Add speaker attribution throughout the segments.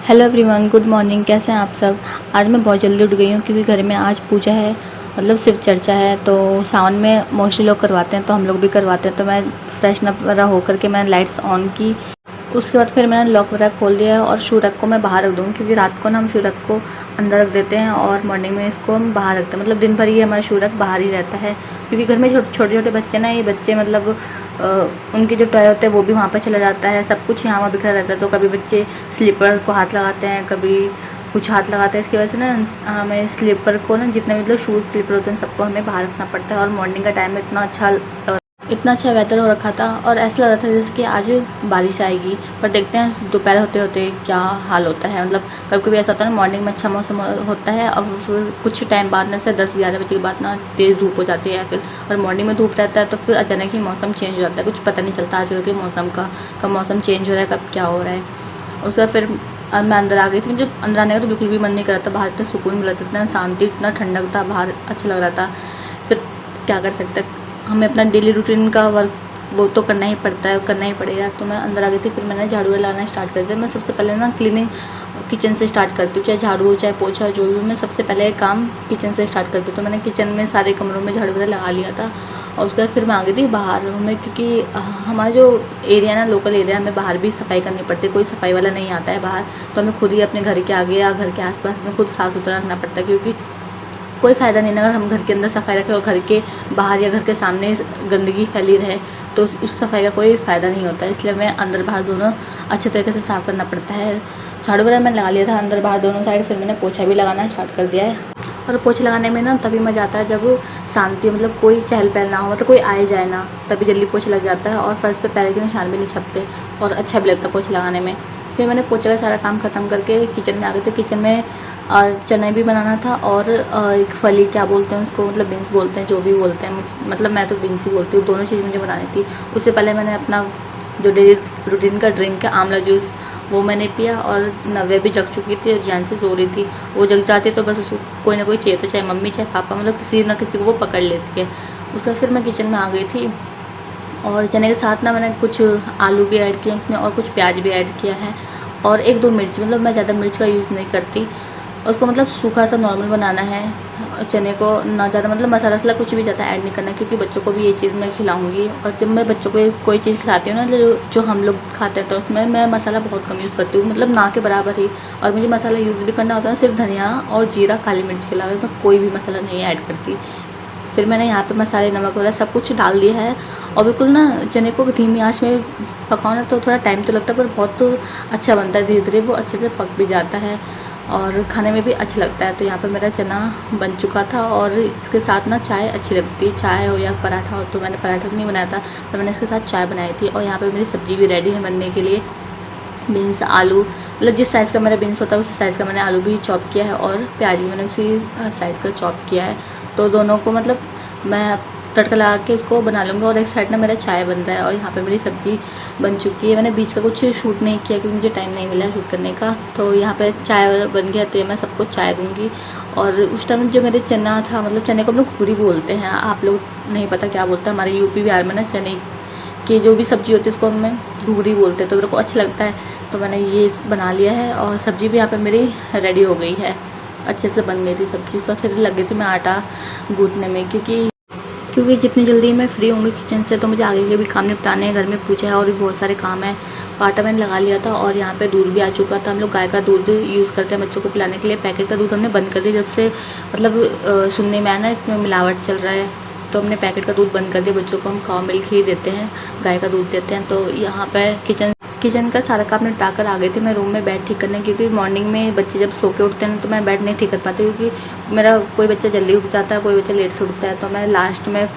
Speaker 1: Hello everyone, good morning. कैसे हैं आप सब। आज मैं बहुत जल्दी उठ गई हूँ क्योंकि घर में आज पूजा है, मतलब शिव चर्चा है। तो सावन में मोस्टली लोग करवाते हैं, तो हम लोग भी करवाते हैं। तो मैं फ्रेशन अप वगैरह होकर के मैंने लाइट्स ऑन की। उसके बाद फिर मैंने लॉक वगैरह खोल दिया और शू रैक को मैं बाहर रख दूँगी, क्योंकि रात को ना हम शू रैक को अंदर रख देते हैं और मॉर्निंग में इसको हम बाहर रखते हैं। मतलब दिन भर ये हमारा शू रैक बाहर ही रहता है, क्योंकि घर में छोटे छोटे बच्चे ना, ये बच्चे मतलब उनके जो टॉय होते हैं वो भी वहाँ पे चला जाता है। सब कुछ यहाँ वहाँ बिखरा रहता है। तो कभी बच्चे स्लीपर को हाथ लगाते हैं, कभी कुछ हाथ लगाते हैं। इसकी वजह से ना हमें स्लीपर को ना, जितने भी मतलब शूज़ स्लीपर होते हैं सबको हमें बाहर रखना पड़ता है। और मॉर्निंग का टाइम में इतना अच्छा वेदर हो रखा था और ऐसा लग रहा था जैसे कि आज बारिश आएगी। पर देखते हैं दोपहर होते होते क्या हाल होता है। मतलब कभी कभी ऐसा होता है ना, मॉर्निंग में अच्छा मौसम होता है और फिर कुछ टाइम बाद ना, से 10-11 बजे के बाद ना तेज़ धूप हो जाती है। फिर और मॉर्निंग में धूप रहता है तो फिर अचानक ही मौसम चेंज हो जाता है। कुछ पता नहीं चलता आजकल के मौसम का, कब मौसम चेंज हो रहा है, कब क्या हो रहा है। उसके बाद फिर मैं अंदर आ गई थी। मुझे अंदर आने का तो बिल्कुल भी मन नहीं कर रहा था। बाहर इतना सुकून मिला था, इतना शांति, इतना ठंडक था बाहर, अच्छा लग रहा था। फिर क्या कर सकते हैं, हमें अपना डेली रूटीन का वर्क वो तो करना ही पड़ता है, करना ही पड़ेगा। तो मैं अंदर आ गई थी। फिर मैंने झाड़ू लगाना स्टार्ट कर दिया। मैं सबसे पहले ना क्लीनिंग किचन से स्टार्ट करती हूँ, चाहे झाड़ू हो चाहे पोछा, जो भी। मैं सबसे पहले काम किचन से स्टार्ट करती हूँ। तो मैंने किचन में सारे कमरों में झाड़ू वगैरह लगा लिया था। और उसके बाद फिर मैं आ गई थी बाहर में, क्योंकि हमारा जो एरिया ना, लोकल एरिया, हमें बाहर भी सफाई करनी पड़ती है। कोई सफाई वाला नहीं आता है बाहर, तो हमें खुद ही अपने घर के आगे या घर के आसपास में खुद साफ़ सुथरा रखना पड़ता है। क्योंकि कोई फ़ायदा नहीं ना, अगर हम घर के अंदर सफाई रखें और घर के बाहर या घर के सामने गंदगी फैली रहे तो उस सफाई का कोई फ़ायदा नहीं होता है। इसलिए हमें अंदर बाहर दोनों अच्छे तरीके से साफ़ करना पड़ता है। झाड़ू वगैरह मैंने लगा लिया था अंदर बाहर दोनों साइड। फिर मैंने पोछा भी लगाना स्टार्ट कर दिया है। और पोछा लगाने में ना तभी मज़ा आता है जब शांति, मतलब कोई चहल पहल ना हो, मतलब कोई आए जाए ना, तभी जल्दी पोछा लग जाता है और फर्श पे पैर के निशान भी नहीं छपते और अच्छा भी लगता है पोछा लगाने में। फिर मैंने पोछे का सारा काम ख़त्म करके किचन में आ गई थी। किचन में चने भी बनाना था और एक फली, क्या बोलते हैं उसको, मतलब बीन्स बोलते हैं, जो भी बोलते हैं, मतलब मैं तो बीन्स ही बोलती हूँ। दोनों चीज़ मुझे बनानी थी। उससे पहले मैंने अपना जो डेली रूटीन का ड्रिंक है आंवला जूस, वो मैंने पिया। और नव्या भी जग चुकी थी और जान से सो रही थी। वो जग जाती तो बस उसको कोई ना कोई चाहिए, तो चाहे मम्मी चाहे पापा, मतलब किसी ना किसी को वो पकड़ लेती है। उसके बाद फिर मैं किचन में आ गई थी और चने के साथ ना मैंने कुछ आलू भी ऐड किए इसमें और कुछ प्याज भी ऐड किया है और 1-2 मिर्च, मतलब मैं ज़्यादा मिर्च का यूज़ नहीं करती। उसको मतलब सूखा सा नॉर्मल बनाना है चने को, ना ज़्यादा मतलब मसाला वसाला कुछ भी ज़्यादा ऐड नहीं करना, क्योंकि बच्चों को भी ये चीज़ मैं खिलाऊंगी। और जब मैं बच्चों को कोई चीज़ खिलाती हूँ ना, जो हम लोग खाते हैं, तो उसमें मैं मसाला बहुत कम यूज़ करती हूँ, मतलब ना के बराबर ही। और मुझे मसाला यूज़ भी करना होता है सिर्फ धनिया और जीरा, काली मिर्च के अलावा मैं कोई भी मसाला नहीं ऐड करती। फिर मैंने यहाँ पे मसाले, नमक वगैरह सब कुछ डाल दिया है। और बिल्कुल ना चने को धीमी आंच में पकाओ ना, तो थोड़ा टाइम तो लगता है पर बहुत अच्छा बनता है। धीरे धीरे वो अच्छे से पक भी जाता है और खाने में भी अच्छा लगता है। तो यहाँ पे मेरा चना बन चुका था और इसके साथ ना चाय अच्छी लगती है, चाय हो या पराठा हो। तो मैंने पराठा नहीं बनाया था, पर मैंने इसके साथ चाय बनाई थी। और यहाँ पे मेरी सब्ज़ी भी रेडी है बनने के लिए। बीन्स, आलू, मतलब जिस साइज़ का मेरा बीन्स होता है उस साइज़ का मैंने आलू भी चॉप किया है और प्याज भी मैंने उसी साइज़ का चॉप किया है। तो दोनों को मतलब मैं तड़का लगा के इसको बना लूँगी। और एक साइड ना मेरा चाय बन रहा है और यहाँ पे मेरी सब्ज़ी बन चुकी है। मैंने बीच का कुछ शूट नहीं किया क्योंकि मुझे टाइम नहीं मिला शूट करने का। तो यहाँ पे चाय बन गया, तो मैं सबको चाय दूँगी। और उस टाइम जो मेरे चना था, मतलब चने को हम लोग घूरी बोलते हैं, आप लोग नहीं पता क्या बोलते हैं। हमारे यूपी बिहार में ना चने की जो भी सब्ज़ी होती है उसको हमें घूरी बोलते हैं। तो मेरे को अच्छा लगता है, तो मैंने ये बना लिया है। और सब्ज़ी भी यहाँ पे मेरी रेडी हो गई है, अच्छे से बन गई थी सब्ज़ी। पर फिर लग गई थी मैं आटा गूँथने में, क्योंकि जितनी जल्दी मैं फ्री होंगी किचन से तो मुझे आगे के भी काम निपटाने हैं। घर में पूजा है और भी बहुत सारे काम है। आटा मैंने लगा लिया था और यहाँ पे दूध भी आ चुका था। हम लोग गाय का दूध यूज़ करते हैं बच्चों को पिलाने के लिए। पैकेट का दूध हमने बंद कर दिया, जब से मतलब सुनने में आया ना इसमें मिलावट चल रहा है, तो हमने पैकेट का दूध बंद कर दिया। बच्चों को हम काऊ मिल्क ही देते हैं, गाय का दूध देते हैं। तो यहाँ पे किचन का सारा काम निपटा कर आ गई थी मैं रूम में बेड ठीक करने, क्योंकि मॉर्निंग में बच्चे जब सो के उठते हैं तो मैं बेड नहीं ठीक कर पाती, क्योंकि मेरा कोई बच्चा जल्दी उठ जाता है, कोई बच्चा लेट से उठता है। तो मैं लास्ट में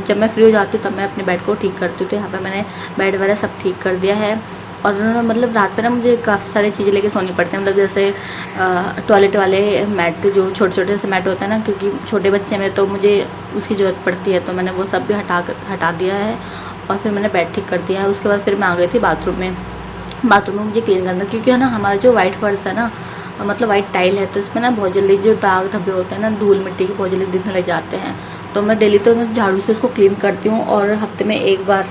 Speaker 1: जब मैं फ्री हो जाती हूँ तब मैं अपने बेड को ठीक करती हूँ। तो यहाँ पे मैंने बेड वगैरह सब ठीक कर दिया है। और मतलब रात पे ना मुझे काफ़ी सारी चीज़ें लेके सोनी पड़ती हैं, मतलब जैसे टॉयलेट वाले मैट, जो छोटे छोटे से मैट होते हैं ना, क्योंकि छोटे बच्चे में तो मुझे उसकी ज़रूरत पड़ती है। तो मैंने वो सब भी हटा दिया है और फिर मैंने बेड ठीक कर दिया है। उसके बाद फिर मैं आ गई थी बाथरूम में। बाथरूम में मुझे क्लीन करना, क्योंकि है ना हमारा जो वाइट फर्श है ना, मतलब वाइट टाइल है, तो इसमें ना बहुत जल्दी जो दाग धब्बे होते हैं ना, धूल मिट्टी के, बहुत जल्दी दिखने लग जाते हैं। तो मैं डेली तो झाड़ू से इसको क्लीन करती हूँ और हफ्ते में एक बार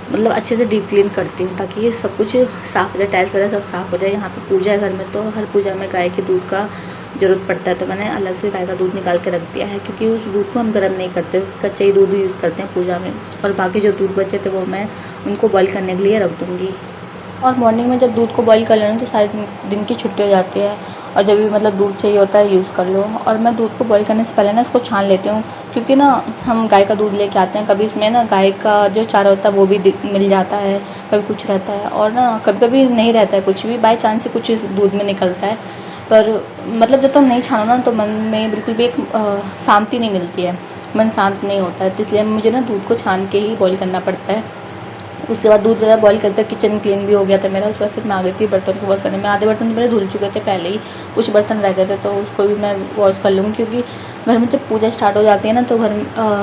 Speaker 1: मतलब अच्छे से डीप क्लीन करती हूँ ताकि ये सब कुछ साफ़ हो जाए, टाइल्स वगैरह सब साफ़ हो जाए। यहाँ पे पूजा है घर में, तो हर पूजा में गाय के दूध का ज़रूरत पड़ता है, तो मैंने अलग से गाय का दूध निकाल के रख दिया है, क्योंकि उस दूध को हम गर्म नहीं करते, कच्चा ही दूध यूज़ करते हैं पूजा में। और बाकी जो दूध बचे थे वो मैं उनको बॉईल करने के लिए रख दूँगी। और मॉर्निंग में जब दूध को बॉईल कर लेना तो सारे दिन की छुट्टी हो जाती है, और जब भी मतलब दूध चाहिए होता है यूज़ कर लो। और मैं दूध को बॉईल करने से पहले ना इसको छान लेती हूँ, क्योंकि ना हम गाय का दूध लेके आते हैं, कभी इसमें ना गाय का जो चारा होता है वो भी मिल जाता है, कभी कुछ रहता है, और ना कभी कभी नहीं रहता है कुछ भी, बाई चांस से कुछ इस दूध में निकलता है। पर मतलब जब तक नहीं छानो ना तो मन में बिल्कुल भी एक शांति नहीं मिलती है, मन शांत नहीं होता है, तो इसलिए मुझे ना दूध को छान के ही बॉईल करना पड़ता है। उसके बाद दूध वगैरह बॉईल करते किचन क्लीन भी हो गया था मेरा। उसके बाद फिर मैं आ गई थी बर्तन को वॉश करने में। आधे बर्तन तो मेरे धुल चुके थे पहले ही, कुछ बर्तन रह गए थे तो उसको भी मैं वॉश कर लूँगी, क्योंकि घर में जब पूजा स्टार्ट हो जाती है ना तो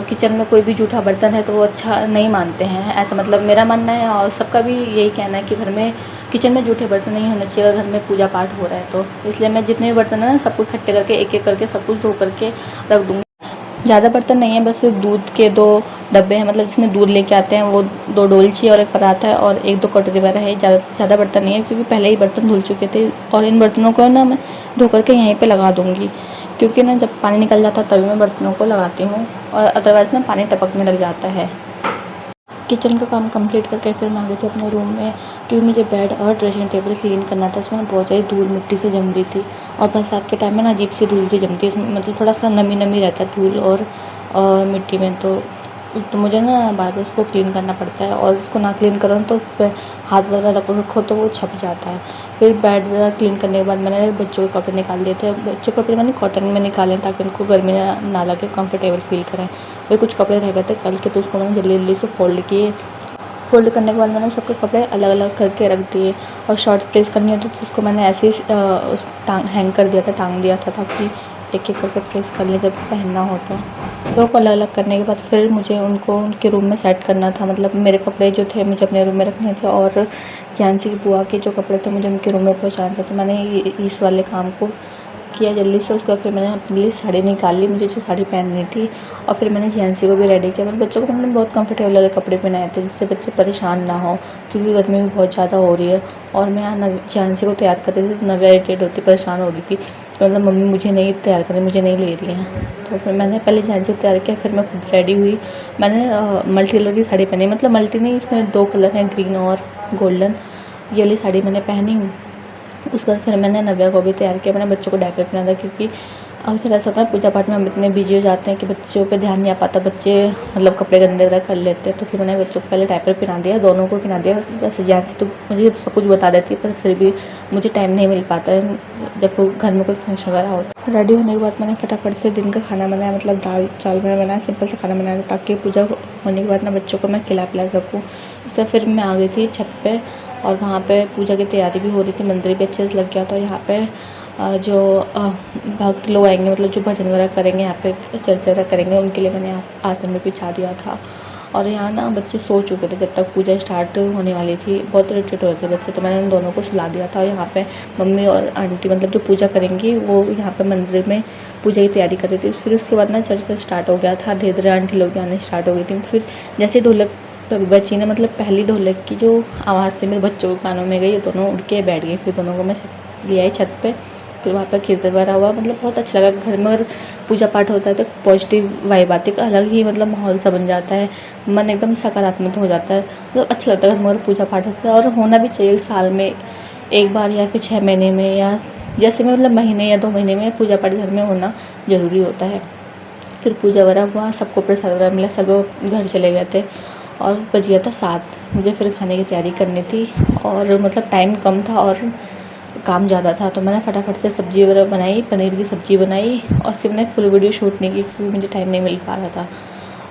Speaker 1: किचन में कोई भी जूठा बर्तन है तो वो अच्छा नहीं मानते हैं, ऐसा मतलब मेरा मानना है, और सबका भी यही कहना है कि घर में किचन में जूठे बर्तन नहीं होने चाहिए अगर घर में पूजा पाठ हो रहा है तो। इसलिए मैं जितने भी बर्तन है ना सब कुछ इकट्ठे करके एक एक करके सब कुछ धो करके रख दूँगी। ज़्यादा बर्तन नहीं है, बस दूध के 2 डब्बे हैं, मतलब जिसमें दूध लेके आते हैं वो 2 डोलची और एक परात है और 1-2 कटोरी वगैरह है। ज़्यादा बर्तन नहीं है, क्योंकि पहले ही बर्तन धुल चुके थे, और इन बर्तनों को ना मैं धो करके यहीं पे लगा दूँगी, क्योंकि ना जब पानी निकल जाता है तभी मैं बर्तनों को लगाती हूँ, और अदरवाइज़ ना पानी टपकने लग जाता है। किचन का काम कंप्लीट करके फिर मैं आ गई थी अपने रूम में, क्योंकि मुझे बेड और ड्रेसिंग टेबल क्लीन करना था। इसमें बहुत सारी धूल मिट्टी से जम रही थी, और बरसात के टाइम में ना अजीब सी धूल सी जमती है इसमें, मतलब थोड़ा सा नमी नमी रहता है धूल और मिट्टी में, तो मुझे ना बार बार उसको क्लीन करना पड़ता है, और उसको ना क्लीन करो तो हाथ वगैरह रखो तो वो छप जाता है। फिर बेड वगैरह क्लीन करने के बाद मैंने बच्चों के कपड़े निकाल दिए थे। बच्चों के कपड़े मैंने कॉटन में निकाले ताकि उनको गर्मी ना लगे, कंफर्टेबल फील करें। फिर कुछ कपड़े रह गए थे कल के, तो उसको मैंने जल्दी जल्दी से फोल्ड किए। फोल्ड करने के बाद मैंने सबके कपड़े अलग अलग करके रख दिए, और शॉर्ट प्रेस करनी होती थी उसको मैंने ऐसे ही उस हैंग कर दिया था, टांग दिया था, ताकि एक एक करके प्रेस कर ले जब पहनना हो तो। कपड़ों को अलग अलग करने के बाद फिर मुझे उनको उनके रूम में सेट करना था, मतलब मेरे कपड़े जो थे मुझे अपने रूम में रखने थे, और झांसी की बुआ के जो कपड़े थे मुझे उनके रूम में पहुँचाने थे। तो मैंने इस वाले काम को किया जल्दी से। उसके बाद फिर मैंने अपने लिए साड़ी निकाल ली, मुझे जो साड़ी पहननी थी, और फिर मैंने झांसी को भी रेडी किया। मतलब बच्चों को मैंने बहुत कंफर्टेबल वाले कपड़े पहनाए थे, जिससे बच्चे परेशान ना हो, क्योंकि गर्मी भी बहुत ज़्यादा हो रही है। और मैं यहाँ झांसी को तैयार कर रही थी तो नव्या इरिटेट होती, परेशान हो रही थी, तो मतलब मम्मी मुझे नहीं तैयार करें, मुझे नहीं ले रही हैं। तो फिर मैंने पहले झांसी को तैयार किया, फिर मैं खुद रेडी हुई। मैंने मल्टी कलर की साड़ी पहनी, मतलब मल्टी नहीं, इसमें 2 कलर हैं, ग्रीन और गोल्डन। ये वाली साड़ी मैंने पहनी। उसके बाद फिर मैंने नव्या को भी तैयार किया, मैंने बच्चों को डायपर पहना था, क्योंकि अक्सर ऐसा होता है पूजा पाठ में हम इतने बिजी हो जाते हैं कि बच्चों पे ध्यान नहीं आ पाता, बच्चे मतलब कपड़े गंदे वगैरह कर लेते हैं। तो इसलिए मैंने बच्चों को पहले डायपर पहना दिया, दोनों को पहना दिया। वैसे जैसे तो मुझे सब कुछ बता देती है, पर फिर भी मुझे टाइम नहीं मिल पाता है जब घर में कोई फंक्शन वगैरह होता है। रेडी होने के बाद मैंने फटाफट से दिन का खाना बनाया, मतलब दाल चावल मैंने बनाया, सिंपल से खाना बनाया, ताकि पूजा होने के बाद ना बच्चों को मैं खिला पिला सकूँ। इससे फिर मैं आ गई थी छत पे, और वहाँ पे पूजा की तैयारी भी हो रही थी, मंदिर भी अच्छे से लग गया था। यहाँ पे जो भक्त लोग आएंगे, मतलब जो भजन वगैरह करेंगे, यहाँ पे चर्चा वगैरह करेंगे, उनके लिए मैंने आसन में बिछा दिया था। और यहाँ ना बच्चे सो चुके थे जब तक पूजा स्टार्ट होने वाली थी, बहुत इरिटेट हो रहे थे बच्चे, तो मैंने उन दोनों को सुला दिया था। यहाँ पे मम्मी और आंटी मतलब जो पूजा करेंगी वो यहाँ पे मंदिर में पूजा की तैयारी कर रही थी। फिर उसके बाद ना चर्चा स्टार्ट हो गया था, धीरे धीरे आंटी लोग भी आने स्टार्ट हो गई थी। फिर जैसे ढोलक बच्ची ने, मतलब पहली ढोलक की जो आवाज़ से मेरे बच्चों के कानों में गई, ये दोनों उठ के बैठ गए। फिर दोनों को मैं ले आई छत पे, फिर वहाँ पर कीर्तन वगैरह हुआ, मतलब बहुत अच्छा लगा। घर में अगर पूजा पाठ होता है तो पॉजिटिव वाइब आती है, अलग ही मतलब माहौल सा बन जाता है, मन एकदम सकारात्मक हो जाता है, मतलब अच्छा लगता है घर में अगर पूजा पाठ होता है। और होना भी चाहिए साल में एक बार, या फिर 6 महीने में, या जैसे में मतलब महीने या 2 महीने में पूजा पाठ घर में होना ज़रूरी होता है। फिर पूजा वगैरह हुआ, सबको प्रसाद वगैरह मिला, सब लोग घर चले गए थे, और बज गया था 7। मुझे फिर खाने की तैयारी करनी थी, और मतलब टाइम कम था और काम ज़्यादा था, तो मैंने फटाफट से सब्ज़ी वगैरह बनाई, पनीर की सब्ज़ी बनाई, और फिर मैंने फुल वीडियो शूट नहीं की क्योंकि मुझे टाइम नहीं मिल पा रहा था।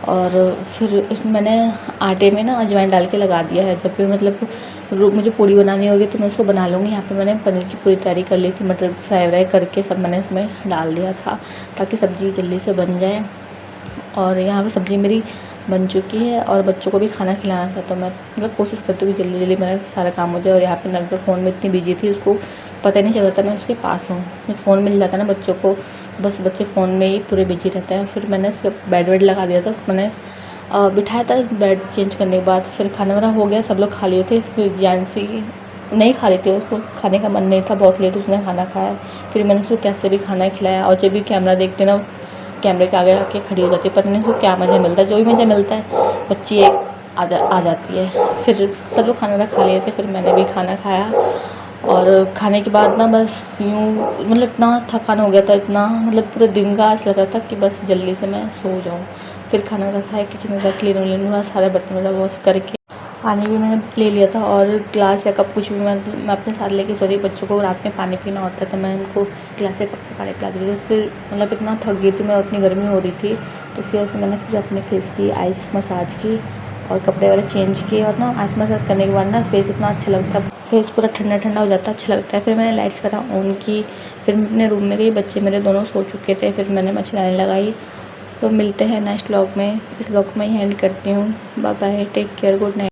Speaker 1: और फिर इसमें मैंने आटे में ना अजवाइन डाल के लगा दिया है, जब भी मतलब मुझे पूड़ी बनानी होगी तो मैं उसको बना लूँगी। यहाँ पे मैंने पनीर की पूरी तैयारी कर ली थी, मटर फ्राई व्राई करके सब मैंने इसमें डाल दिया था ताकि सब्ज़ी जल्दी से बन जाए। और यहाँ पे सब्ज़ी मेरी बन चुकी है, और बच्चों को भी खाना खिलाना था, तो मैं मतलब कोशिश करती हूँ कि जल्दी जल्दी मेरा सारा काम हो जाए। और यहाँ पे नव्या फ़ोन में इतनी बिजी थी, उसको पता ही नहीं चला था मैं उसके पास हूँ। जब फ़ोन मिल जाता है ना बच्चों को, बस बच्चे फ़ोन में ही पूरे बिजी रहते हैं। फिर मैंने उसके बेड वेड लगा दिया था, मैंने बिठाया था बेड चेंज करने के बाद। फिर खाना वाना हो गया, सब लोग खा लिए थे। फिर जानसी नहीं खा रही थी, उसको खाने का मन नहीं था, बहुत लेट उसने खाना खाया। फिर मैंने उसको कैसे भी खाना खिलाया, और जब भी कैमरा देखते ना, कैमरे के आगे आके खड़ी हो जाती है। पता नहीं उसको क्या मज़ा मिलता है, जो भी मज़ा मिलता है बच्ची एक आ जाती है। फिर सब लोग खाना वाना खा लिए थे, फिर मैंने भी खाना खाया। और खाने के बाद ना बस यूँ मतलब इतना थकान हो गया था, इतना मतलब पूरे दिन का ऐसा लग रहा था कि बस जल्दी से मैं सो जाऊँ। फिर खाना वाना खाया, किचन वगैरह क्लीन व्लीन हुआ, सारे बर्तन वगैरह वॉश करके पानी भी मैंने ले लिया था। और ग्लास या कप कुछ भी मैं अपने साथ लेके सो रही। बच्चों को रात में पानी पीना होता है, तो मैं उनको ग्लास या कप से पानी पिला देती थी। फिर मतलब इतना थक गई थी मैं, उतनी गर्मी हो रही थी, तो इसकी वजह से मैंने फिर अपने फेस की आइस मसाज की और कपड़े वगैरह चेंज किए। और ना आइस मसाज करने के बाद ना फेस इतना अच्छा लगता है, फेस पूरा ठंडा ठंडा हो जाता है, अच्छा लगता है। फिर मैंने लाइट्स वगैरह ऑन की, फिर मैं अपने रूम में गई। बच्चे मेरे दोनों सो चुके थे, फिर मैंने मच्छरदानी लगाई। तो मिलते हैं नेक्स्ट व्लॉग में। इस व्लॉग में ही एंड करती हूँ। Bye bye, take care, good night.